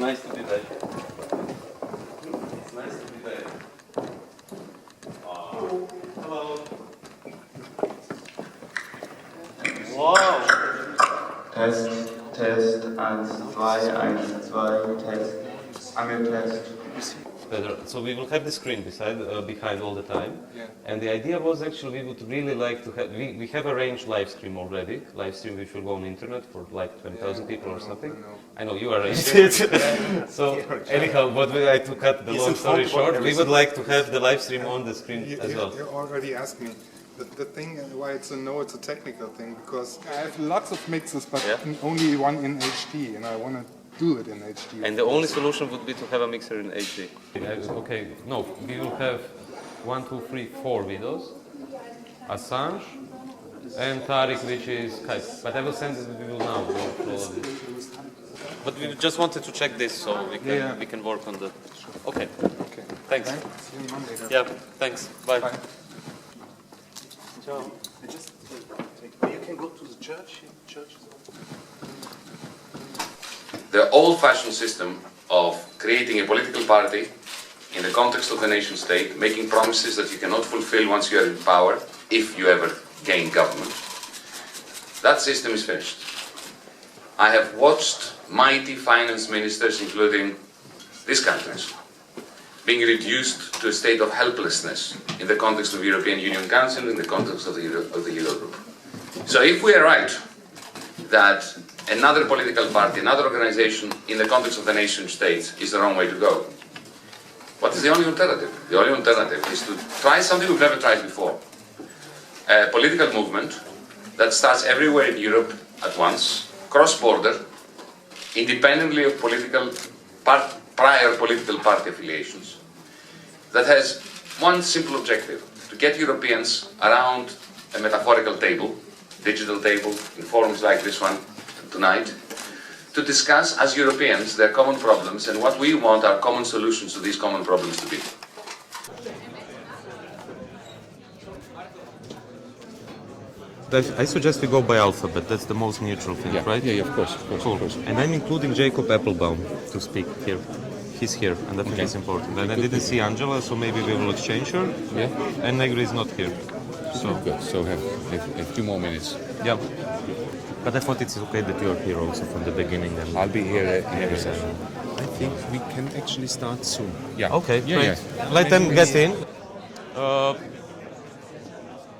nice to be back. It's nice to be back. Hello. Wow. Test, 1, 2, 1, 2, test. Test. Better. So we will have the screen behind all the time. Yeah. And the idea was actually we would really like to have, we have arranged live stream already, live stream which will go on the internet for like 20,000 people or something. I know you arranged it. So anyhow, but we like to cut the long story short, we would like to have the live stream on the screen as well. You already asked me. The thing why it's a technical thing, because I have lots of mixes, but only one in HD, and I want to do it in HD. And the only solution would be to have a mixer in HD. Okay, no, we will have 1, 2, 3, 4 videos. Assange and Tariq, which is Skype. But I will send it to you now. But we just wanted to check this so we can work on the. Okay. Okay. Thanks. See you Monday. Yeah. Thanks. Bye. Bye. Ciao. You can go to the church. The old-fashioned system of creating a political party in the context of the nation state, making promises that you cannot fulfill once you are in power, if you ever gain government, that system is finished. I have watched mighty finance ministers, including these countries, being reduced to a state of helplessness in the context of the European Union Council, in the context of the Eurogroup. So if we are right that another political party, another organization in the context of the nation states is the wrong way to go, what is the only alternative? The only alternative is to try something we've never tried before. A political movement that starts everywhere in Europe at once, cross-border, independently of prior political party affiliations, that has one simple objective: to get Europeans around a metaphorical table, digital table, in forums like this one tonight, to discuss as Europeans their common problems and what we want our common solutions to these common problems to be. I suggest we go by alphabet. That's the most neutral thing, right? Yeah, of course. Cool. And I'm including Jacob Applebaum to speak here. He's here, and I think it's important. And I didn't see Angela, so maybe we will exchange her. Yeah. And Negri is not here. So Good. So have a few more minutes. yeah. But I thought it's okay that you're here also from the beginning. And I'll be here in every session. I think we can actually start soon. Yeah. okay, Yeah, great. yeah. Let them get in.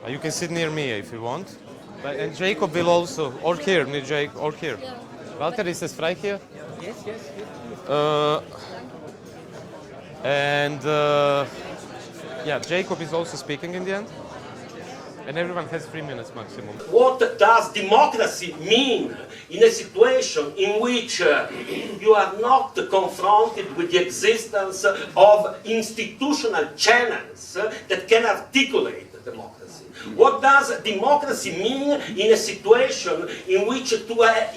You can sit near me if you want. And Jacob will also, or here, near Jake, or here. Walter, is this frei here? Yes. Jacob is also speaking in the end. And everyone has 3 minutes maximum. What does democracy mean in a situation in which you are not confronted with the existence of institutional channels that can articulate democracy? What does democracy mean in a situation in which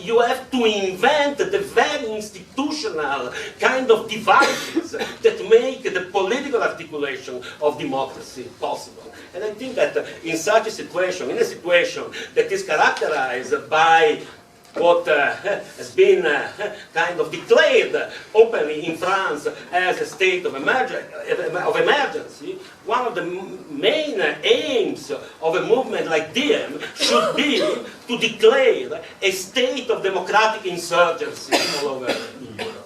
you have to invent the very institutional kind of devices that make the political articulation of democracy possible? And I think that in such a situation, in a situation that is characterized by what has been kind of declared openly in France as a state of emergency, one of the main aims of a movement like DiEM should be to declare a state of democratic insurgency all over Europe.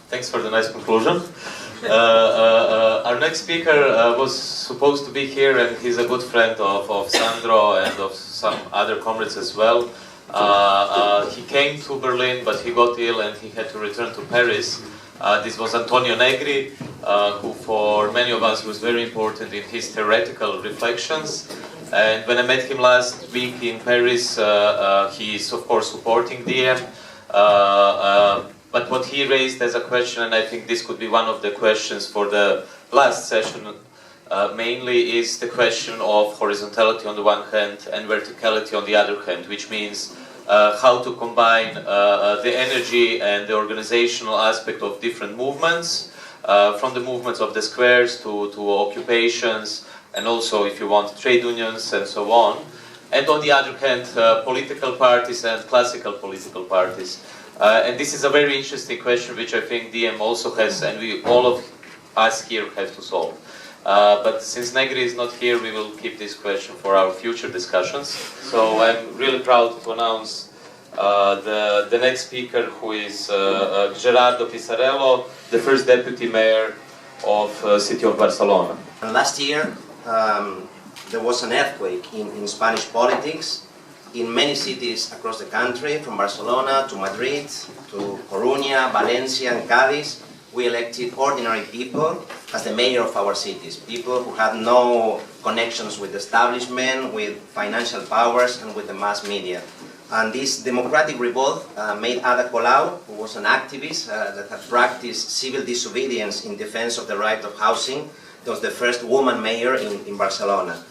Thanks for the nice conclusion. Our next speaker was supposed to be here, and he's a good friend of Sandro and of some other comrades as well. He came to Berlin, but he got ill and he had to return to Paris. This was Antonio Negri, who for many of us was very important in his theoretical reflections. And when I met him last week in Paris, he is of course supporting DiEM. But what he raised as a question, and I think this could be one of the questions for the last session, mainly is the question of horizontality on the one hand and verticality on the other hand, which means how to combine the energy and the organizational aspect of different movements, from the movements of the squares to occupations, and also, if you want, trade unions and so on. And on the other hand, political parties and classical political parties. And this is a very interesting question, which I think DiEM also has, and we all of us here have to solve. But since Negri is not here, we will keep this question for our future discussions. So I'm really proud to announce the next speaker, who is Gerardo Pisarello, the first deputy mayor of city of Barcelona. Last year, there was an earthquake in Spanish politics in many cities across the country, from Barcelona to Madrid to Coruña, Valencia and Cádiz. We elected ordinary people as the mayor of our cities, people who had no connections with the establishment, with financial powers and with the mass media. And this democratic revolt made Ada Colau, who was an activist that had practiced civil disobedience in defense of the right of housing, was the first woman mayor in Barcelona.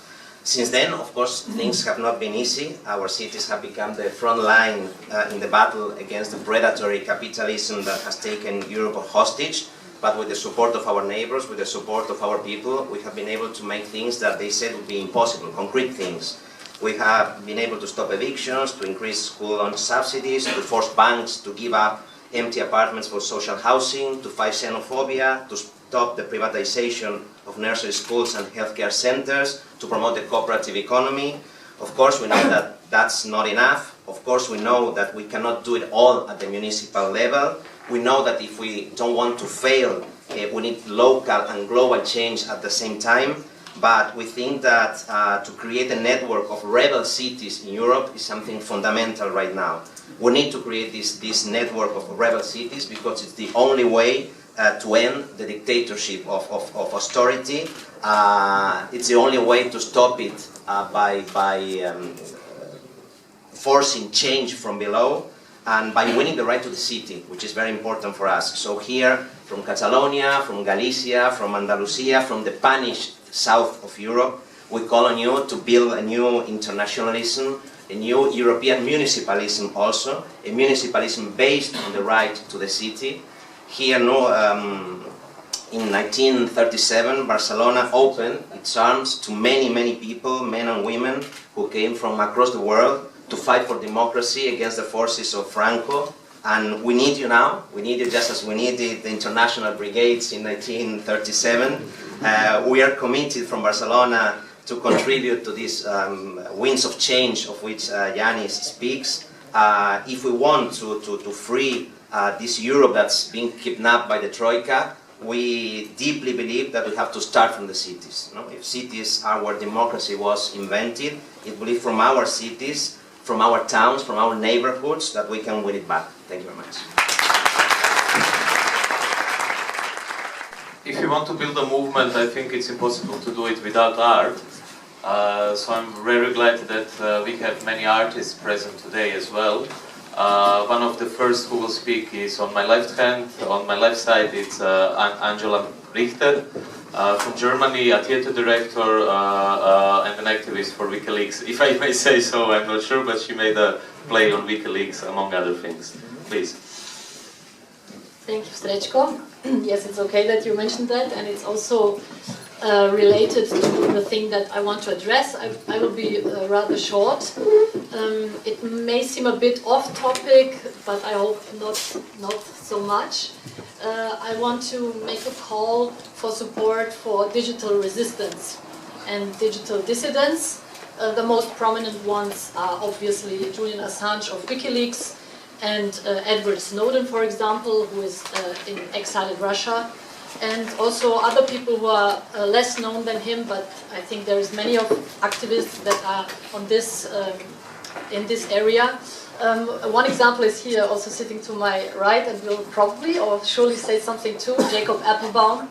Since then, of course, things have not been easy. Our cities have become the front line in the battle against the predatory capitalism that has taken Europe hostage. But with the support of our neighbors, with the support of our people, we have been able to make things that they said would be impossible, concrete things. We have been able to stop evictions, to increase school loan subsidies, to force banks to give up empty apartments for social housing, to fight xenophobia, to stop the privatization of nursery schools and healthcare centers, to promote the cooperative economy. Of course, we know that that's not enough. Of course, we know that we cannot do it all at the municipal level. We know that if we don't want to fail, we need local and global change at the same time. But we think that to create a network of rebel cities in Europe is something fundamental right now. We need to create this network of rebel cities because it's the only way to end the dictatorship of austerity. It's the only way to stop it by forcing change from below and by winning the right to the city, which is very important for us. So here, from Catalonia, from Galicia, from Andalusia, from the punished south of Europe, we call on you to build a new internationalism, a new European municipalism also, a municipalism based on the right to the city. Here, in 1937, Barcelona opened its arms to many, many people, men and women, who came from across the world to fight for democracy against the forces of Franco. And we need you now. We need you just as we needed the international brigades in 1937. We are committed from Barcelona to contribute to these winds of change of which Yanis speaks. If we want to free this Europe that's been kidnapped by the Troika, we deeply believe that we have to start from the cities. If cities are where democracy was invented, it will be from our cities, from our towns, from our neighborhoods that we can win it back. Thank you very much. If you want to build a movement, I think it's impossible to do it without art. So I'm very glad that we have many artists present today as well. One of the first who will speak is on my left hand. On my left side, it's Angela Richter from Germany, a theater director and an activist for WikiLeaks. If I may say so, I'm not sure, but she made a play on WikiLeaks, among other things. Please. Thank you, Srećko. Yes, it's okay that you mentioned that, and it's also related to the thing that I want to address. I will be rather short. It may seem a bit off topic, but I hope not so much. I want to make a call for support for digital resistance and digital dissidents. The most prominent ones are obviously Julian Assange of WikiLeaks and Edward Snowden, for example, who is in exile in Russia. And also other people who are less known than him, but I think there is many of activists that are on this in this area. One example is here, also sitting to my right, and will probably or surely say something too, Jacob Appelbaum.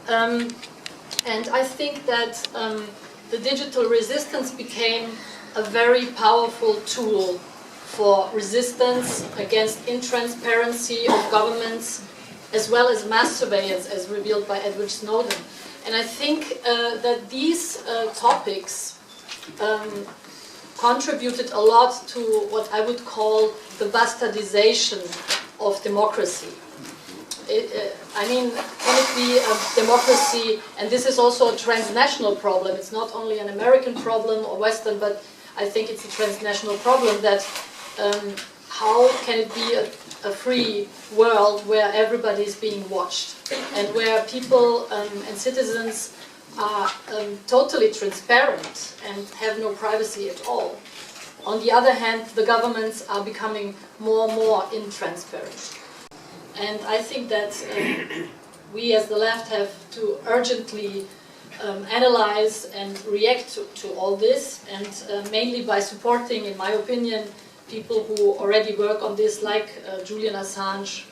And I think that the digital resistance became a very powerful tool for resistance against intransparency of governments, as well as mass surveillance, as revealed by Edward Snowden. And I think that these topics contributed a lot to what I would call the bastardization of democracy. I mean, can it be a democracy? And this is also a transnational problem. It's not only an American problem or Western, but I think it's a transnational problem that how can it be a free world where everybody is being watched and where people and citizens are totally transparent and have no privacy at all. On the other hand, the governments are becoming more and more intransparent. And I think that we as the left have to urgently analyze and react to all this, and mainly by supporting, in my opinion, people who already work on this, like Julian Assange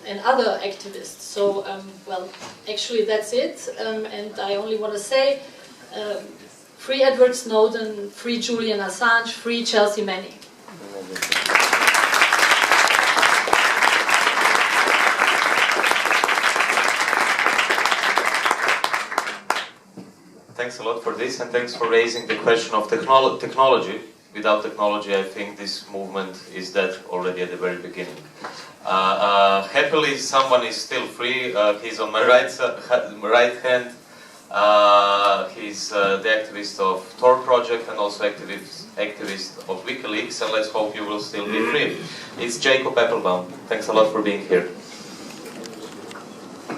and other activists. So, well, actually that's it, and I only want to say, free Edward Snowden, free Julian Assange, free Chelsea Manning. Thanks a lot for this, and thanks for raising the question of technology. Without technology, I think this movement is dead already at the very beginning. Happily, someone is still free. He's on my right hand. He's the activist of Tor Project and also activist of WikiLeaks, and let's hope you will still be free. It's Jacob Applebaum. Thanks a lot for being here.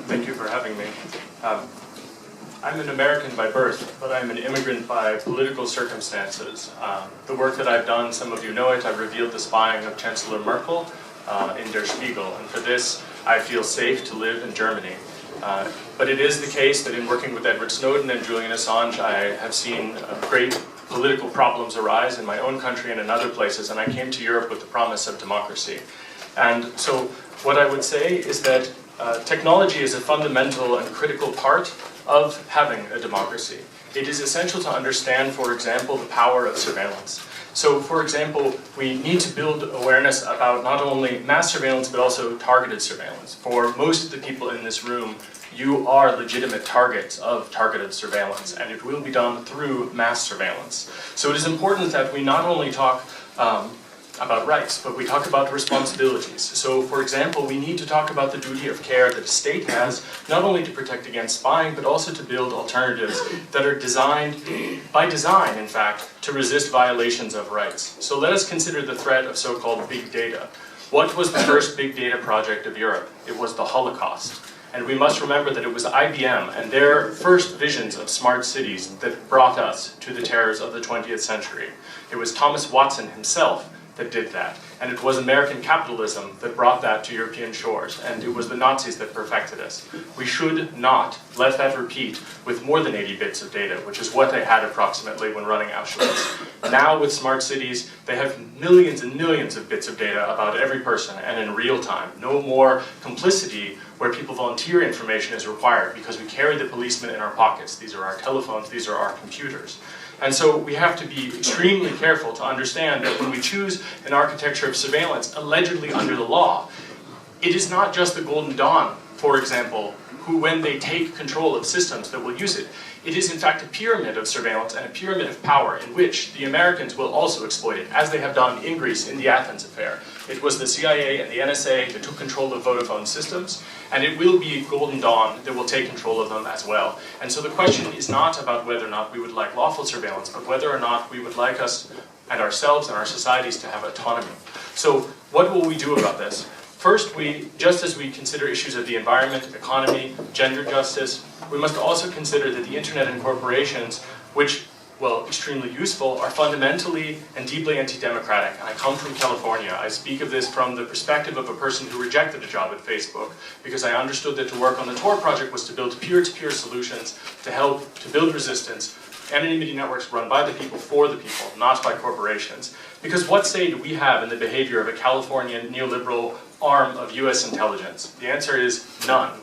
Thank you for having me. I'm an American by birth, but I'm an immigrant by political circumstances. The work that I've done, some of you know it, I've revealed the spying of Chancellor Merkel in Der Spiegel, and for this I feel safe to live in Germany. But it is the case that in working with Edward Snowden and Julian Assange, I have seen great political problems arise in my own country and in other places, and I came to Europe with the promise of democracy. And so what I would say is that technology is a fundamental and critical part of having a democracy. It is essential to understand, for example, the power of surveillance. So, for example, we need to build awareness about not only mass surveillance, but also targeted surveillance. For most of the people in this room, you are legitimate targets of targeted surveillance, and it will be done through mass surveillance. So it is important that we not only talk about rights, but we talk about responsibilities. So, for example, we need to talk about the duty of care that a state has, not only to protect against spying, but also to build alternatives that are designed, by design, in fact, to resist violations of rights. So let us consider the threat of so-called big data. What was the first big data project of Europe? It was the Holocaust. And we must remember that it was IBM and their first visions of smart cities that brought us to the terrors of the 20th century. It was Thomas Watson himself that did that. And it was American capitalism that brought that to European shores. And it was the Nazis that perfected us. We should not let that repeat with more than 80 bits of data, which is what they had approximately when running Auschwitz. Now with smart cities, they have millions and millions of bits of data about every person and in real time. No more complicity where people volunteer information is required because we carry the policemen in our pockets. These are our telephones, these are our computers. And so we have to be extremely careful to understand that when we choose an architecture of surveillance allegedly under the law, it is not just the Golden Dawn, for example, who when they take control of systems that will use it, it is in fact a pyramid of surveillance and a pyramid of power in which the Americans will also exploit it, as they have done in Greece in the Athens affair. It was the CIA and the NSA that took control of Vodafone systems, and it will be Golden Dawn that will take control of them as well. And so the question is not about whether or not we would like lawful surveillance, but whether or not we would like us and ourselves and our societies to have autonomy. So what will we do about this? First, just as we consider issues of the environment, economy, gender justice, we must also consider that the internet and corporations, which, well, extremely useful, are fundamentally and deeply anti-democratic. And I come from California. I speak of this from the perspective of a person who rejected a job at Facebook because I understood that to work on the Tor project was to build peer-to-peer solutions to help to build resistance. Anonymity networks run by the people, for the people, not by corporations. Because what say do we have in the behavior of a Californian neoliberal arm of US intelligence? The answer is none,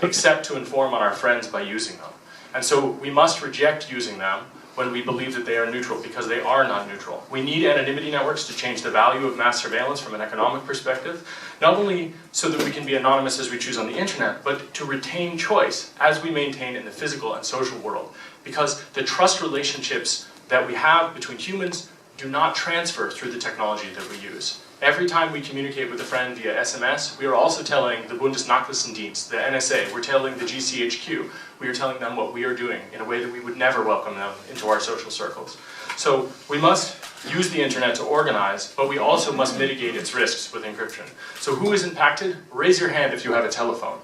except to inform on our friends by using them. And so we must reject using them when we believe that they are neutral, because they are not neutral. We need anonymity networks to change the value of mass surveillance from an economic perspective, not only so that we can be anonymous as we choose on the internet, but to retain choice as we maintain in the physical and social world. Because the trust relationships that we have between humans do not transfer through the technology that we use. Every time we communicate with a friend via SMS, we are also telling the Bundesnachrichtendienst, the NSA, we're telling the GCHQ, we are telling them what we are doing in a way that we would never welcome them into our social circles. So we must use the internet to organize, but we also must mitigate its risks with encryption. So who is impacted? Raise your hand if you have a telephone.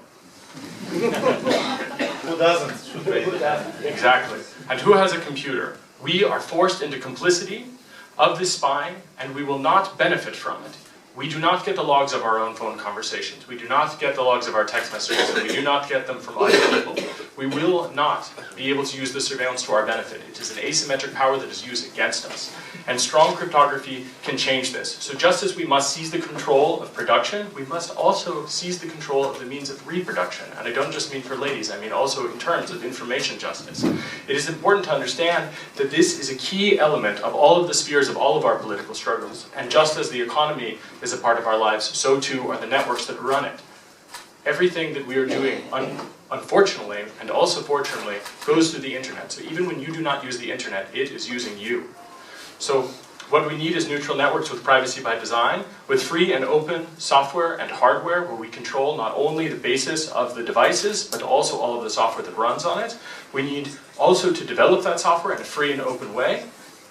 Who doesn't? Exactly. And who has a computer? We are forced into complicity of this spying, and we will not benefit from it. We do not get the logs of our own phone conversations. We do not get the logs of our text messages, and we do not get them from other people. We will not be able to use the surveillance to our benefit. It is an asymmetric power that is used against us. And strong cryptography can change this. So just as we must seize the control of production, we must also seize the control of the means of reproduction. And I don't just mean for ladies, I mean also in terms of information justice. It is important to understand that this is a key element of all of the spheres of all of our political struggles. And just as the economy is a part of our lives, so too are the networks that run it. Everything that we are doing, unfortunately, and also fortunately, goes through the internet. So even when you do not use the internet, it is using you. So what we need is neutral networks with privacy by design, with free and open software and hardware where we control not only the basis of the devices, but also all of the software that runs on it. We need also to develop that software in a free and open way.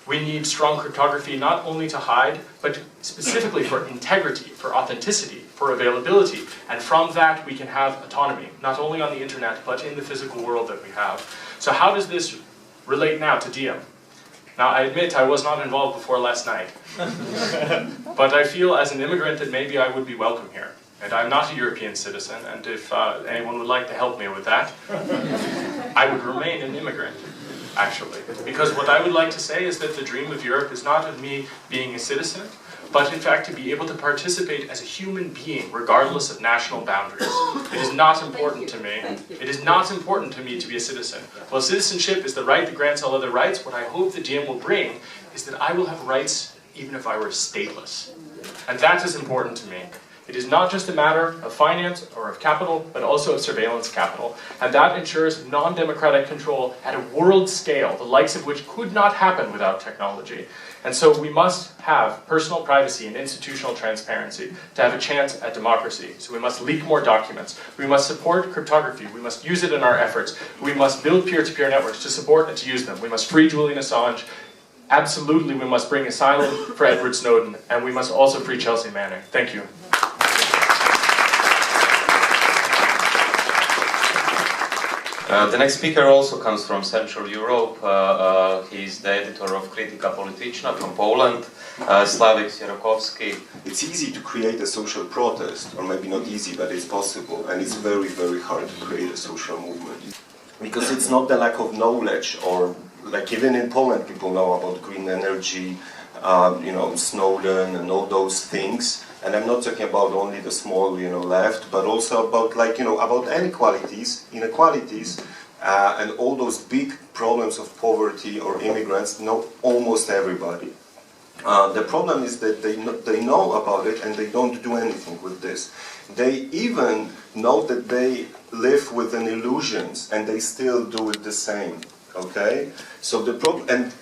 We need strong cryptography not only to hide, but specifically for integrity, for authenticity, for availability. And from that we can have autonomy, not only on the internet, but in the physical world that we have. So how does this relate now to DiEM? Now, I admit I was not involved before last night, but I feel as an immigrant that maybe I would be welcome here. And I'm not a European citizen, and if anyone would like to help me with that, I would remain an immigrant, actually. Because what I would like to say is that the dream of Europe is not of me being a citizen, but in fact to be able to participate as a human being, regardless of national boundaries. It is not important to me. It is not important to me to be a citizen. Well, citizenship is the right that grants all other rights. What I hope that DiEM will bring is that I will have rights even if I were stateless. And that is important to me. It is not just a matter of finance or of capital, but also of surveillance capital. And that ensures non-democratic control at a world scale, the likes of which could not happen without technology. And so we must have personal privacy and institutional transparency to have a chance at democracy. So we must leak more documents. We must support cryptography. We must use it in our efforts. We must build peer-to-peer networks to support and to use them. We must free Julian Assange. Absolutely, we must bring asylum for Edward Snowden. And we must also free Chelsea Manning. Thank you. The next speaker also comes from Central Europe. He's the editor of Krytyka Polityczna from Poland, Slavik Sierakowski. It's easy to create a social protest, or maybe not easy, but it's possible, and it's very, very hard to create a social movement. Because it's not the lack of knowledge, or like even in Poland people know about green energy, Snowden and all those things. And I'm not talking about only the small, left, but also about about inequalities, and all those big problems of poverty or immigrants. Know almost everybody. The problem is that they know about it and they don't do anything with this. They even know that they live with an illusions and they still do it the same. Okay, so the problem, and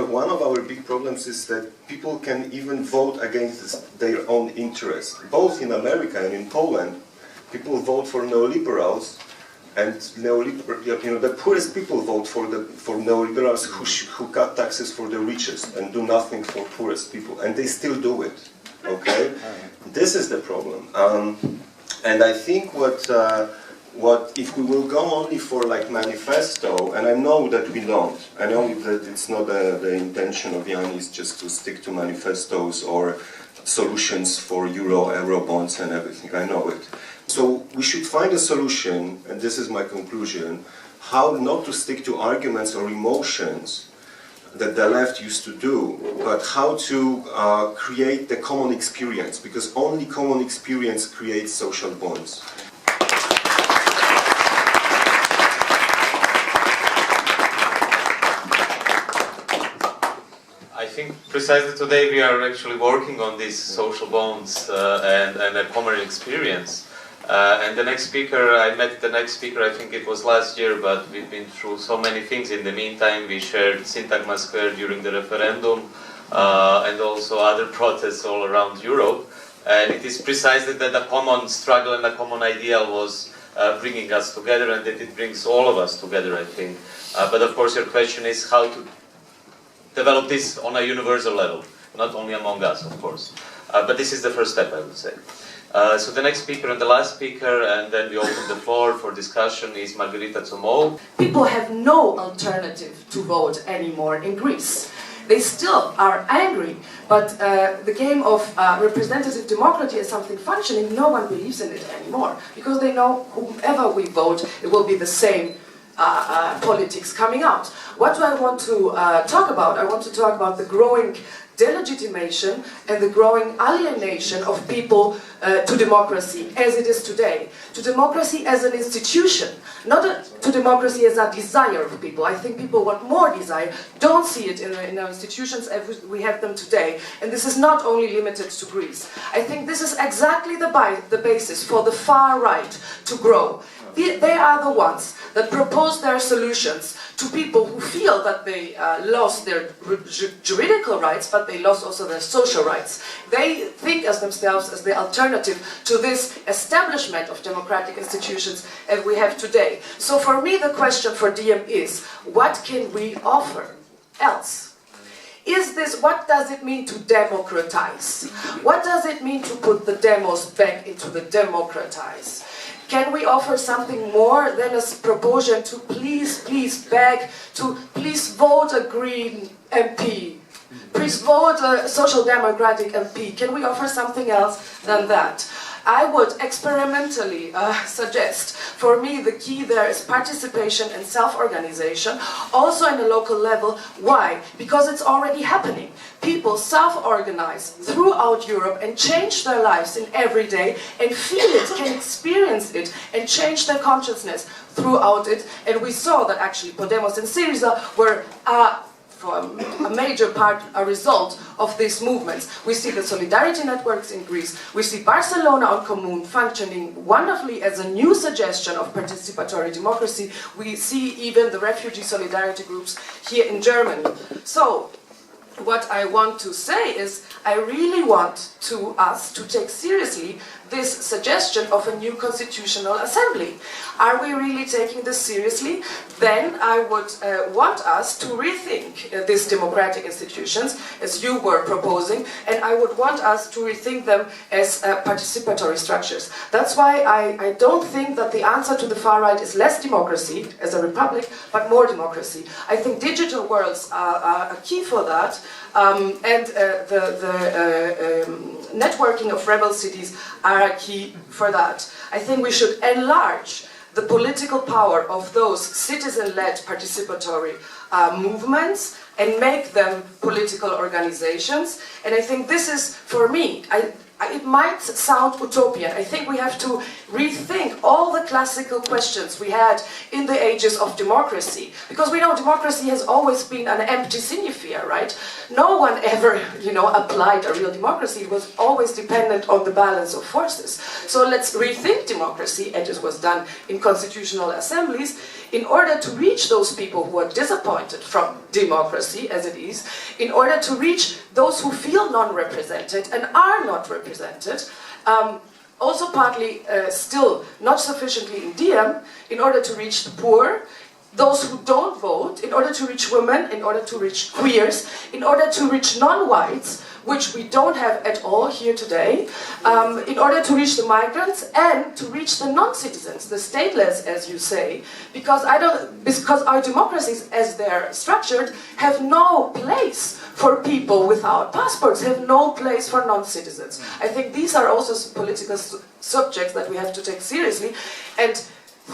one of our big problems is that people can even vote against their own interests. Both in America and in Poland, people vote for neoliberals, and the poorest people vote for neoliberals who cut taxes for the richest and do nothing for poorest people, and they still do it. Okay, this is the problem, and I think what if we will go only for manifesto, and I know that we don't. I know that it's not the intention of Yanis just to stick to manifestos or solutions for euro bonds and everything. I know it. So we should find a solution, and this is my conclusion, how not to stick to arguments or emotions that the left used to do, but how to create the common experience, because only common experience creates social bonds. I think precisely today we are actually working on these social bonds and a common experience. And the next speaker, I met the next speaker, I think it was last year, but we've been through so many things in the meantime. We shared Syntagma Square during the referendum. and also other protests all around Europe. And it is precisely that a common struggle and a common ideal was bringing us together, and that it brings all of us together, I think. But of course your question is how to develop this on a universal level, not only among us, of course. But this is the first step, I would say. So the next speaker and the last speaker, and then we open the floor for discussion, is Margarita Tsomou. People have no alternative to vote anymore in Greece. They still are angry, but the game of representative democracy is something functioning. No one believes in it anymore, because they know whomever we vote, it will be the same politics coming out. What do I want to talk about? I want to talk about the growing delegitimation and the growing alienation of people to democracy as it is today. To democracy as an institution, not to democracy as a desire of people. I think people want more desire, don't see it in our institutions as we have them today. And this is not only limited to Greece. I think this is exactly the basis for the far right to grow. They are the ones that propose their solutions to people who feel that they lost their juridical rights, but they lost also their social rights. They think as themselves as the alternative to this establishment of democratic institutions as we have today. So for me the question for DiEM is, what can we offer else? What does it mean to democratize? What does it mean to put the demos back into the democratize? Can we offer something more than a proposition to please beg, to please vote a Green MP, please vote a Social Democratic MP? Can we offer something else than that? I would experimentally suggest, for me the key there is participation and self-organization, also in a local level. Why? Because it's already happening. People self-organize throughout Europe and change their lives in every day and feel it, can experience it and change their consciousness throughout it. And we saw that actually Podemos and Syriza were from a major part, a result of these movements. We see the solidarity networks in Greece. We see Barcelona on Commune functioning wonderfully as a new suggestion of participatory democracy. We see even the refugee solidarity groups here in Germany. So, what I want to say is, I really want us to take seriously this suggestion of a new constitutional assembly. Are we really taking this seriously? Then I would want us to rethink these democratic institutions, as you were proposing, and I would want us to rethink them as participatory structures. That's why I don't think that the answer to the far right is less democracy as a republic, but more democracy. I think digital worlds are a key for that, and the networking of rebel cities are a key for that. I think we should enlarge the political power of those citizen-led participatory movements and make them political organizations. And I think this is, for me, it might sound utopian. I think we have to rethink all the classical questions we had in the ages of democracy. Because we know democracy has always been an empty signifier, right? No one ever, applied a real democracy. It was always dependent on the balance of forces. So let's rethink democracy, as it was done in constitutional assemblies, in order to reach those people who are disappointed from democracy as it is, in order to reach those who feel non-represented and are not represented, also partly still not sufficiently in DiEM, in order to reach the poor, those who don't vote, in order to reach women, in order to reach queers, in order to reach non-whites, which we don't have at all here today, in order to reach the migrants and to reach the non-citizens, the stateless, as you say, because our democracies, as they're structured, have no place for people without passports, have no place for non-citizens. I think these are also political subjects that we have to take seriously, and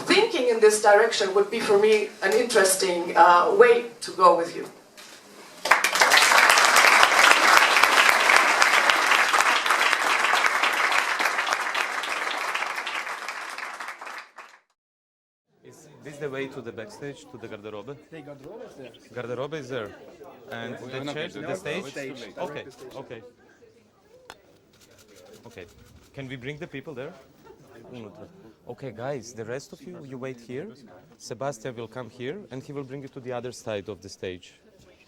thinking in this direction would be, for me, an interesting way to go with you. Is this the way to the backstage, to the garderobe? The garderobe is there. Garderobe is there. And the chairs, the stage? Okay, okay. Okay. Can we bring the people there? Okay, guys, the rest of you, you wait here. Sebastian will come here, and he will bring you to the other side of the stage.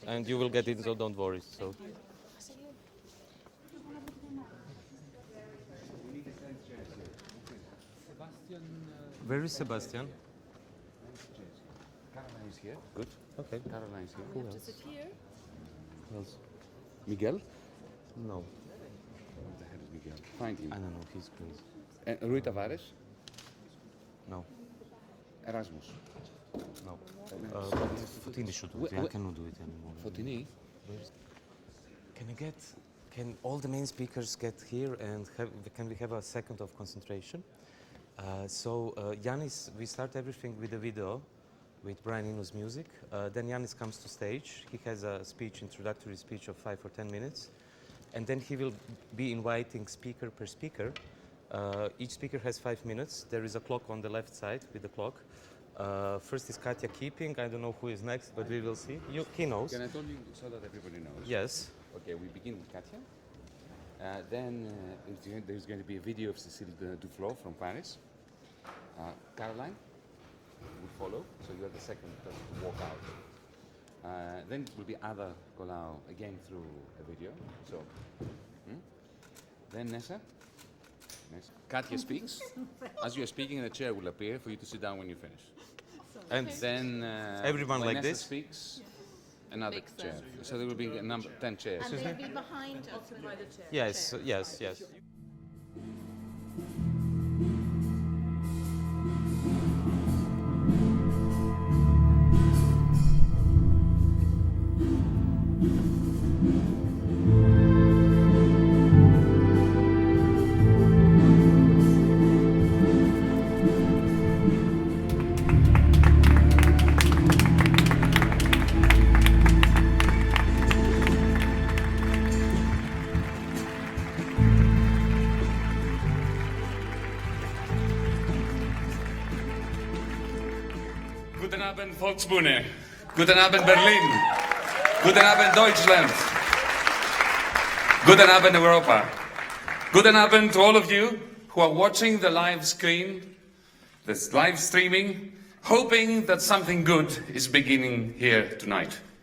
And you will get it, so don't worry. So. Where is Sebastian? Caroline is here. Good. Okay. Caroline is here. Who else? Who else? Miguel? No. Where the hell is Miguel? Find him. I don't know, he's crazy. And Rui Tavares? No. Erasmus? No. Fotini should do it. I cannot do it anymore. Fotini? Can all the main speakers get here and can we have a second of concentration? So Yanis, we start everything with a video with Brian Eno's music. Then Yanis comes to stage. He has a speech, introductory speech of 5 or 10 minutes. And then he will be inviting speaker per speaker. Each speaker has 5 minutes. There is a clock on the left side with the clock. First is Katja Keeping. I don't know who is next, but we will see. He knows. Can I tell you so that everybody knows? Yes. Okay, we begin with Katja. Then there's going to be a video of Cécile Duflo from Paris. Caroline will follow, so you're the second person to walk out. Then it will be Ada Colau again through a video. So, then Nessa. Katja speaks. As you are speaking, a chair will appear for you to sit down when you finish. And then everyone when like Nessa this speaks, another chair. So there will be a number 10 chairs. And they'll be behind us by the chair. Yes, yes, yes. Guten Abend, Volksbühne. Guten Abend, Berlin. Guten Abend, Deutschland. Guten Abend, Europa. Guten Abend to all of you who are watching the live screen, this live streaming, hoping that something good is beginning here tonight.